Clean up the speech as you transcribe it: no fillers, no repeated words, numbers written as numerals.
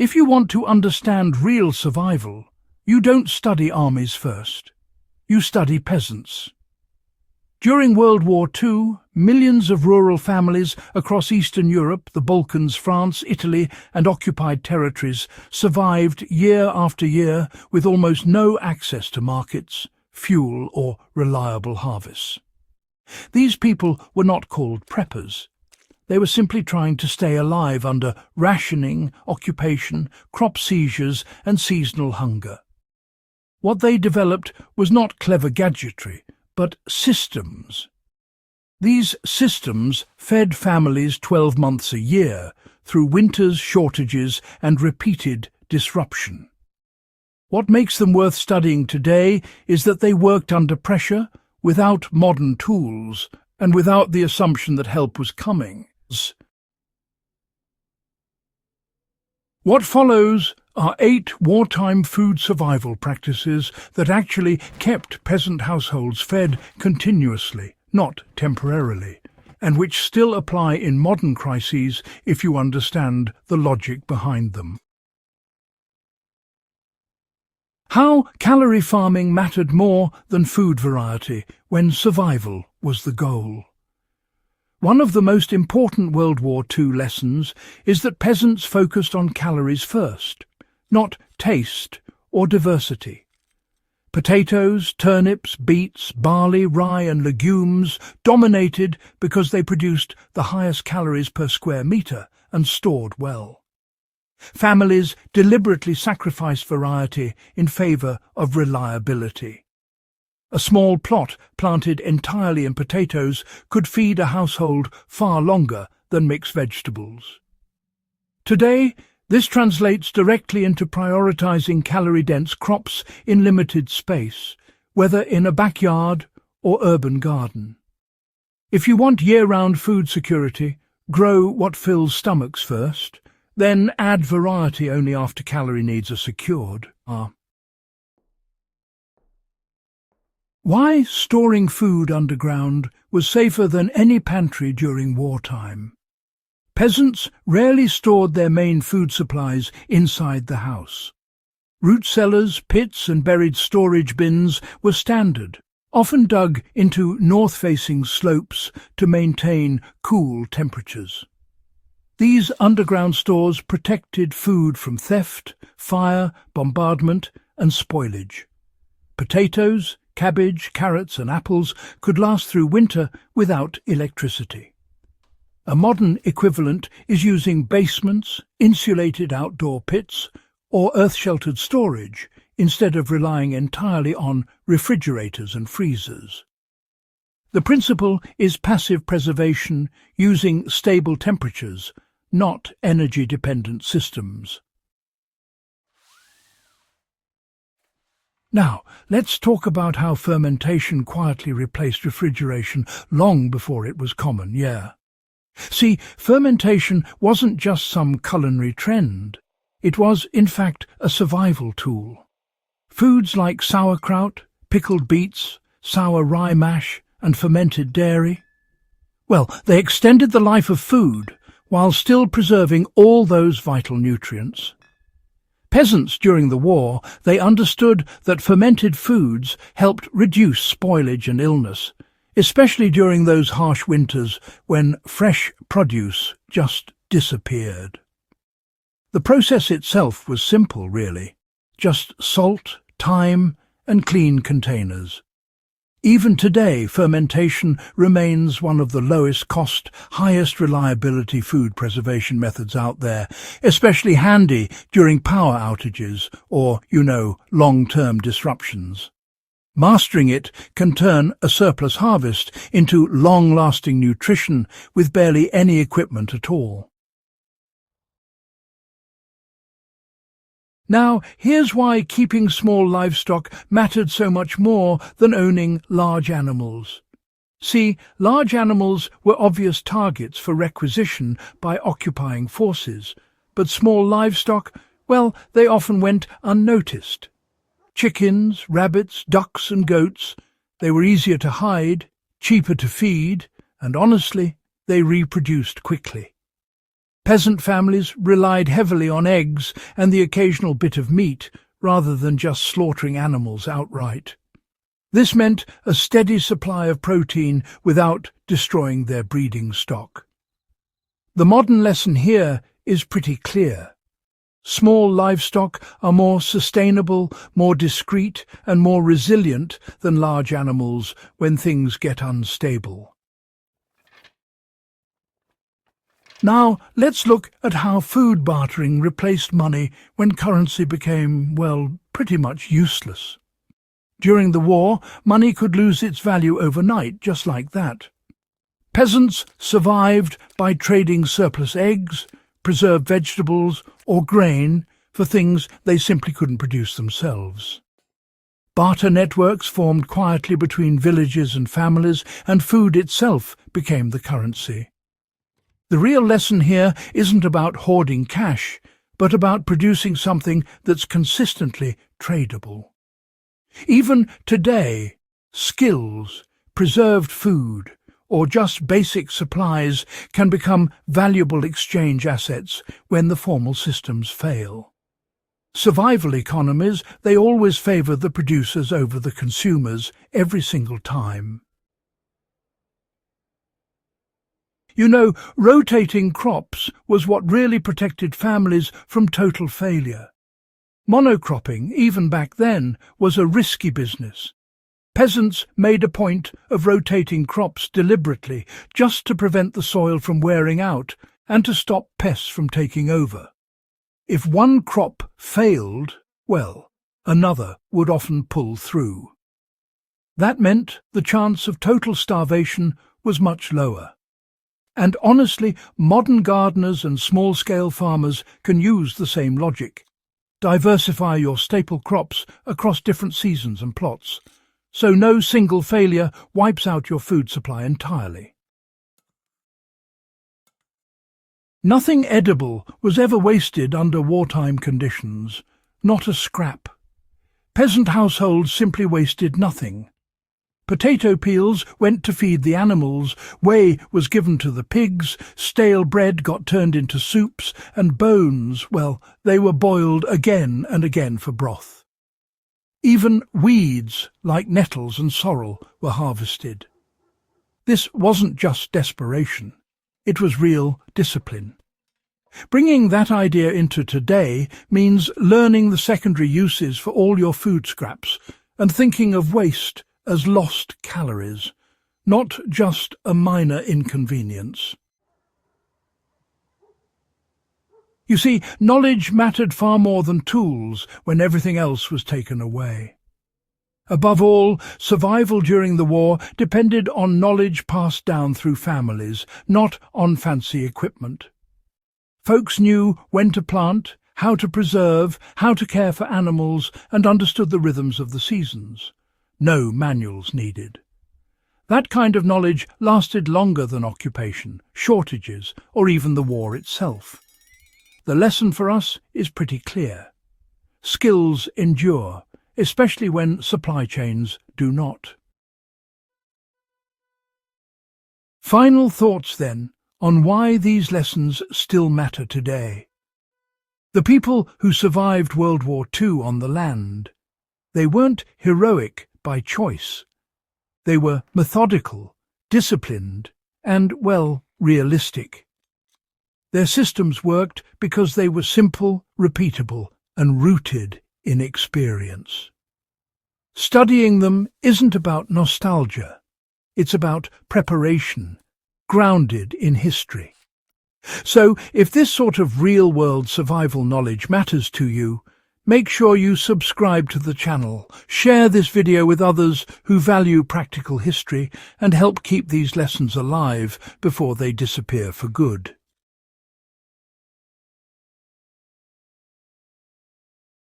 If you want to understand real survival, you don't study armies first. You study peasants. During World War II, millions of rural families across Eastern Europe, the Balkans, France, Italy, and occupied territories survived year after year with almost no access to markets, fuel, or reliable harvests. These people were not called preppers. They were simply trying to stay alive under rationing, occupation, crop seizures, and seasonal hunger. What they developed was not clever gadgetry, but systems. These systems fed families 12 months a year through winters, shortages, and repeated disruption. What makes them worth studying today is that they worked under pressure, without modern tools, and without the assumption that help was coming. What follows are 8 wartime food survival practices that actually kept peasant households fed continuously, not temporarily, and which still apply in modern crises if you understand the logic behind them. How calorie farming mattered more than food variety when survival was the goal. One of the most important World War II lessons is that peasants focused on calories first, not taste or diversity. Potatoes, turnips, beets, barley, rye and legumes dominated because they produced the highest calories per square metre and stored well. Families deliberately sacrificed variety in favour of reliability. A small plot planted entirely in potatoes could feed a household far longer than mixed vegetables. Today, this translates directly into prioritising calorie-dense crops in limited space, whether in a backyard or urban garden. If you want year-round food security, grow what fills stomachs first, then add variety only after calorie needs are secured. Why storing food underground was safer than any pantry during wartime. Peasants rarely stored their main food supplies inside the house. Root cellars, pits and buried storage bins were standard, often dug into north-facing slopes to maintain cool temperatures. These underground stores protected food from theft, fire, bombardment and spoilage. Potatoes, cabbage, carrots and apples could last through winter without electricity. A modern equivalent is using basements, insulated outdoor pits, or earth-sheltered storage instead of relying entirely on refrigerators and freezers. The principle is passive preservation using stable temperatures, not energy-dependent systems. Now, let's talk about how fermentation quietly replaced refrigeration long before it was common, See, fermentation wasn't just some culinary trend. It was, in fact, a survival tool. Foods like sauerkraut, pickled beets, sour rye mash, and fermented dairy, well, they extended the life of food while still preserving all those vital nutrients. Peasants during the war, they understood that fermented foods helped reduce spoilage and illness, especially during those harsh winters when fresh produce just disappeared. The process itself was simple, really, just salt, thyme, and clean containers. Even today, fermentation remains one of the lowest cost, highest reliability food preservation methods out there, especially handy during power outages or, long-term disruptions. Mastering it can turn a surplus harvest into long-lasting nutrition with barely any equipment at all. Now, here's why keeping small livestock mattered so much more than owning large animals. See, large animals were obvious targets for requisition by occupying forces, but small livestock, well, they often went unnoticed. Chickens, rabbits, ducks and goats, they were easier to hide, cheaper to feed, and honestly, they reproduced quickly. Peasant families relied heavily on eggs and the occasional bit of meat, rather than just slaughtering animals outright. This meant a steady supply of protein without destroying their breeding stock. The modern lesson here is pretty clear. Small livestock are more sustainable, more discreet, and more resilient than large animals when things get unstable. Now, let's look at how food bartering replaced money when currency became, well, pretty much useless. During the war, money could lose its value overnight, just like that. Peasants survived by trading surplus eggs, preserved vegetables, or grain for things they simply couldn't produce themselves. Barter networks formed quietly between villages and families, and food itself became the currency. The real lesson here isn't about hoarding cash, but about producing something that's consistently tradable. Even today, skills, preserved food, or just basic supplies can become valuable exchange assets when the formal systems fail. Survival economies, they always favour the producers over the consumers every single time. You know, rotating crops was what really protected families from total failure. Monocropping, even back then, was a risky business. Peasants made a point of rotating crops deliberately, just to prevent the soil from wearing out and to stop pests from taking over. If one crop failed, well, another would often pull through. That meant the chance of total starvation was much lower. And honestly, modern gardeners and small-scale farmers can use the same logic. Diversify your staple crops across different seasons and plots, so no single failure wipes out your food supply entirely. Nothing edible was ever wasted under wartime conditions, not a scrap. Peasant households simply wasted nothing. Potato peels went to feed the animals, whey was given to the pigs, stale bread got turned into soups, and bones, well, they were boiled again and again for broth. Even weeds, like nettles and sorrel, were harvested. This wasn't just desperation, it was real discipline. Bringing that idea into today means learning the secondary uses for all your food scraps and thinking of waste as lost calories, not just a minor inconvenience. You see, knowledge mattered far more than tools when everything else was taken away. Above all, survival during the war depended on knowledge passed down through families, not on fancy equipment. Folks knew when to plant, how to preserve, how to care for animals, and understood the rhythms of the seasons. No manuals needed. That kind of knowledge lasted longer than occupation, shortages, or even the war itself. The lesson for us is pretty clear. Skills endure, especially when supply chains do not. Final thoughts, then, on why these lessons still matter today. The people who survived World War II on the land, they weren't heroic by choice. They were methodical, disciplined, and, well, realistic. Their systems worked because they were simple, repeatable, and rooted in experience. Studying them isn't about nostalgia. It's about preparation, grounded in history. So, if this sort of real-world survival knowledge matters to you, make sure you subscribe to the channel, share this video with others who value practical history, and help keep these lessons alive before they disappear for good.